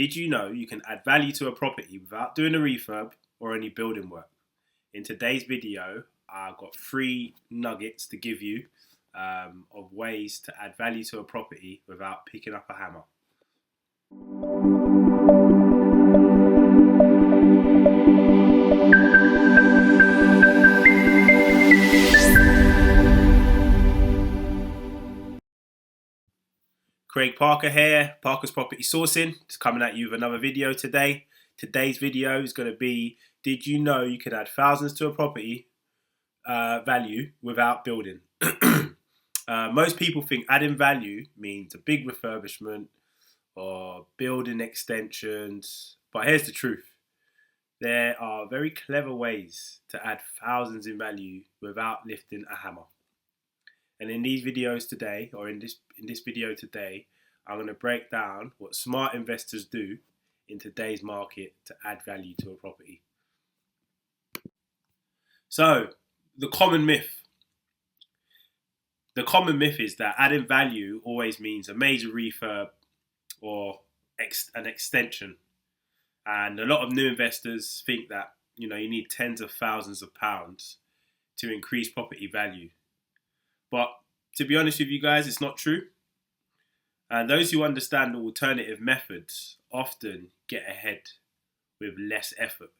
Did you know you can add value to a property without doing a refurb or any building work? In today's video, I've got 3 nuggets to give you of ways to add value to a property without picking up a hammer. Craig Parker here, Parker's Property Sourcing. Just coming at you with another video today. Today's video is going to be, did you know you could add thousands to a property value without building? Most people think adding value means a big refurbishment or building extensions, but here's the truth. There are very clever ways to add thousands in value without lifting a hammer. And in these videos today, or in this video today, I'm going to break down what smart investors do in today's market to add value to a property. So, the common myth is that adding value always means a major refurb or an extension. And a lot of new investors think that, you need tens of thousands of pounds to increase property value. But to be honest with you guys, it's not true. And those who understand the alternative methods often get ahead with less effort.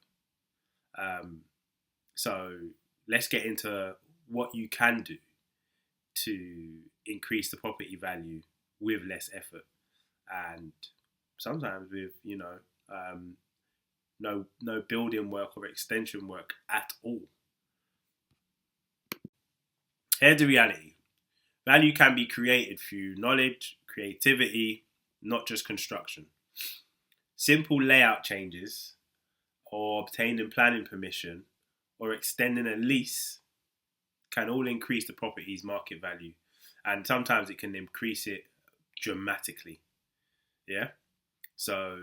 So let's get into what you can do to increase the property value with less effort. And sometimes with, no building work or extension work at all. Here's the reality. Value can be created through knowledge, creativity, not just construction. Simple layout changes, or obtaining planning permission, or extending a lease can all increase the property's market value. And sometimes it can increase it dramatically. Yeah? So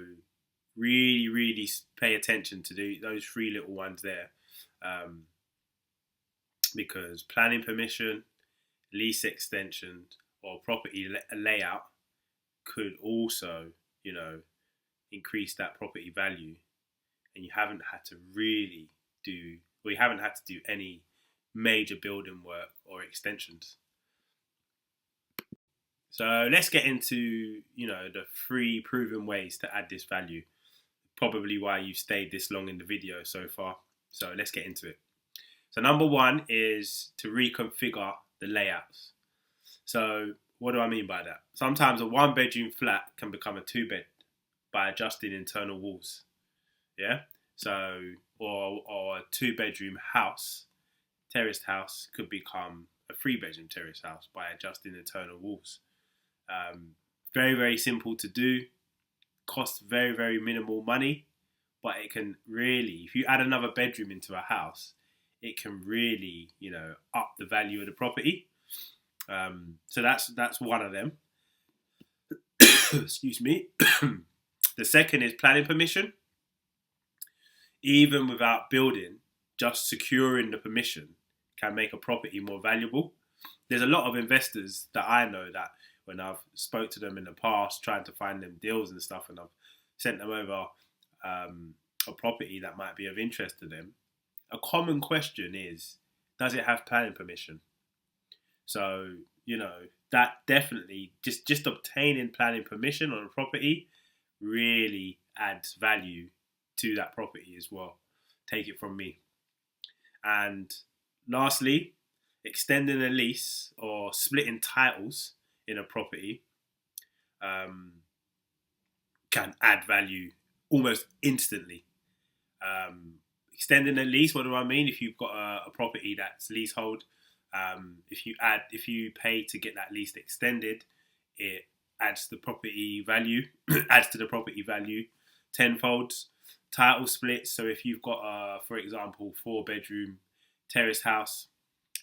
really pay attention to those 3 little ones there. Because planning permission, lease extension, or property layout could also, increase that property value, and you haven't had to do any major building work or extensions. So let's get into, the 3 proven ways to add this value. Probably why you stayed this long in the video so far. So let's get into it. So number 1 is to reconfigure the layouts. So what do I mean by that? Sometimes a 1-bedroom flat can become a 2-bed by adjusting internal walls. Yeah? So, or a 2-bedroom house, terraced house, could become a 3-bedroom terraced house by adjusting internal walls. Very simple to do. Costs very minimal money, but it can really, if you add another bedroom into a house, it can really, up the value of the property. So that's one of them. Excuse me. The second is planning permission. Even without building, just securing the permission can make a property more valuable. There's a lot of investors that I know that when I've spoke to them in the past, trying to find them deals and stuff, and I've sent them over a property that might be of interest to them, a common question is, does it have planning permission? So, that definitely, just obtaining planning permission on a property really adds value to that property as well. Take it from me. And lastly, extending a lease or splitting titles in a property can add value almost instantly. Extending a lease, what do I mean? If you've got a property that's leasehold, if you pay to get that lease extended, it adds the property value, adds to the property value tenfold. Title splits, so if you've got for example, 4-bedroom terrace house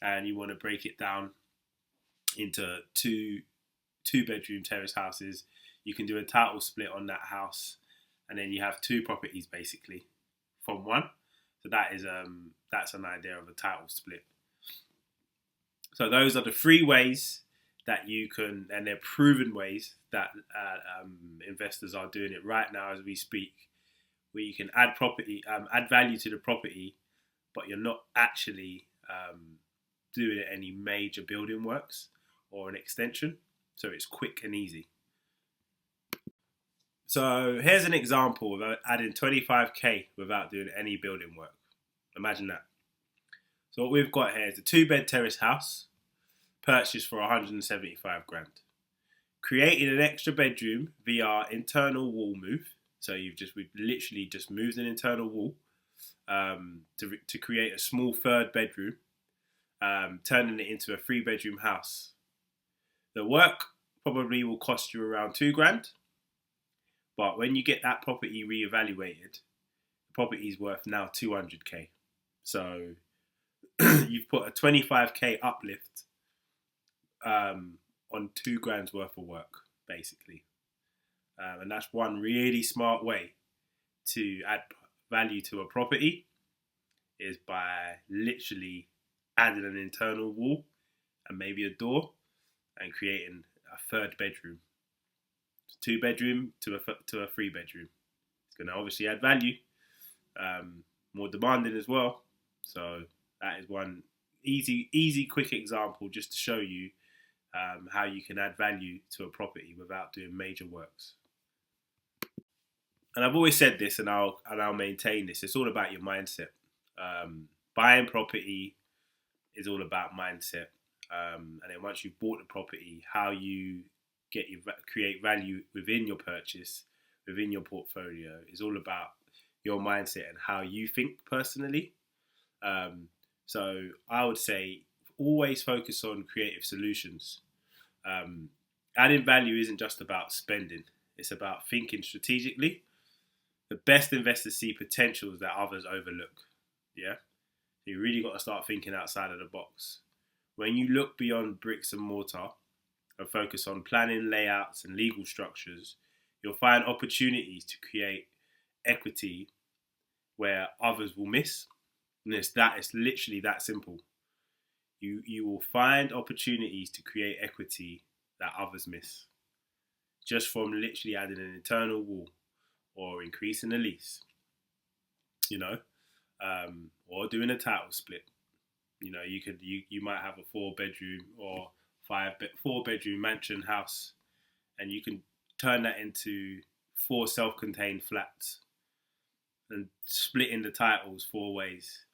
and you want to break it down into 2-bedroom terrace houses, you can do a title split on that house, and then you have 2 properties basically from one. So that's an idea of a title split. So those are the 3 ways that you can, and they're proven ways that investors are doing it right now as we speak, where you can add add value to the property, but you're not actually doing any major building works or an extension. So it's quick and easy. So here's an example of adding 25k without doing any building work. Imagine that. So what we've got here is a 2-bed terrace house purchased for 175 grand. Created an extra bedroom via internal wall move. So we've literally just moved an internal wall to create a small 3rd bedroom, turning it into a 3-bedroom house. The work probably will cost you around 2 grand, but when you get that property reevaluated, the property is worth now 200k. So you've put a 25k uplift on 2 grand's worth of work, basically. And that's one really smart way to add value to a property, is by literally adding an internal wall and maybe a door and creating a 3rd bedroom. 2 bedroom to a 3 bedroom. It's going to obviously add value, more demanding as well. So that is one easy, quick example just to show you how you can add value to a property without doing major works. And I've always said this, and I'll maintain this. It's all about your mindset. Buying property is all about mindset. And then once you've bought the property, how you create value within your purchase, within your portfolio, is all about your mindset and how you think personally. So I would say always focus on creative solutions. Adding value isn't just about spending. It's about thinking strategically. The best investors see potentials that others overlook. Yeah? You really got to start thinking outside of the box. When you look beyond bricks and mortar and focus on planning, layouts, and legal structures, you'll find opportunities to create equity where others will miss. And it's literally that simple. You will find opportunities to create equity that others miss, just from literally adding an internal wall or increasing the lease, or doing a title split. You might have a 4-bedroom or 4-bedroom mansion house, and you can turn that into 4 self-contained flats and split in the titles 4 ways,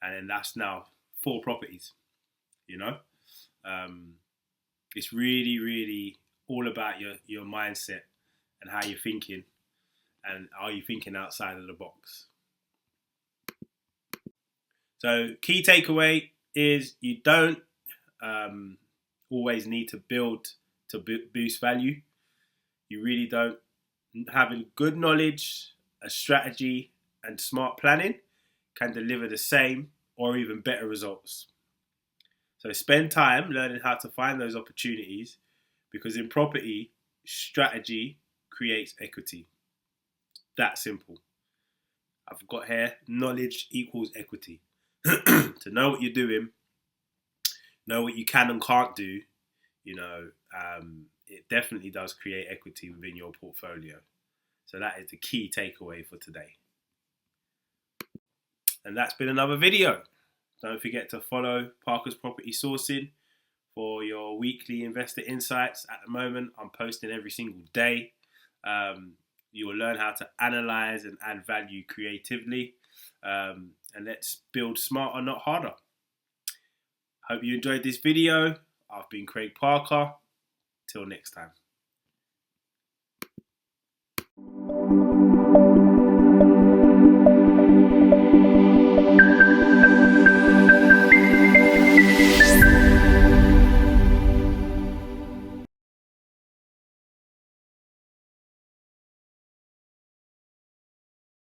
and then that's now 4 properties. It's really, really all about your mindset and how you're thinking, and are you thinking outside of the box. So key takeaway is you don't always need to build to boost value. You really don't. Having good knowledge, a strategy, and smart planning can deliver the same or even better results. So spend time learning how to find those opportunities, because in property, strategy creates equity. That simple. I've got here, knowledge equals equity. To know what you're doing, know what you can and can't do, it definitely does create equity within your portfolio. So that is the key takeaway for today. And that's been another video. Don't forget to follow Parker's Property Sourcing for your weekly investor insights. At the moment, I'm posting every single day. You will learn how to analyze and add value creatively. And let's build smarter, not harder. Hope you enjoyed this video. I've been Craig Parker. Till next time.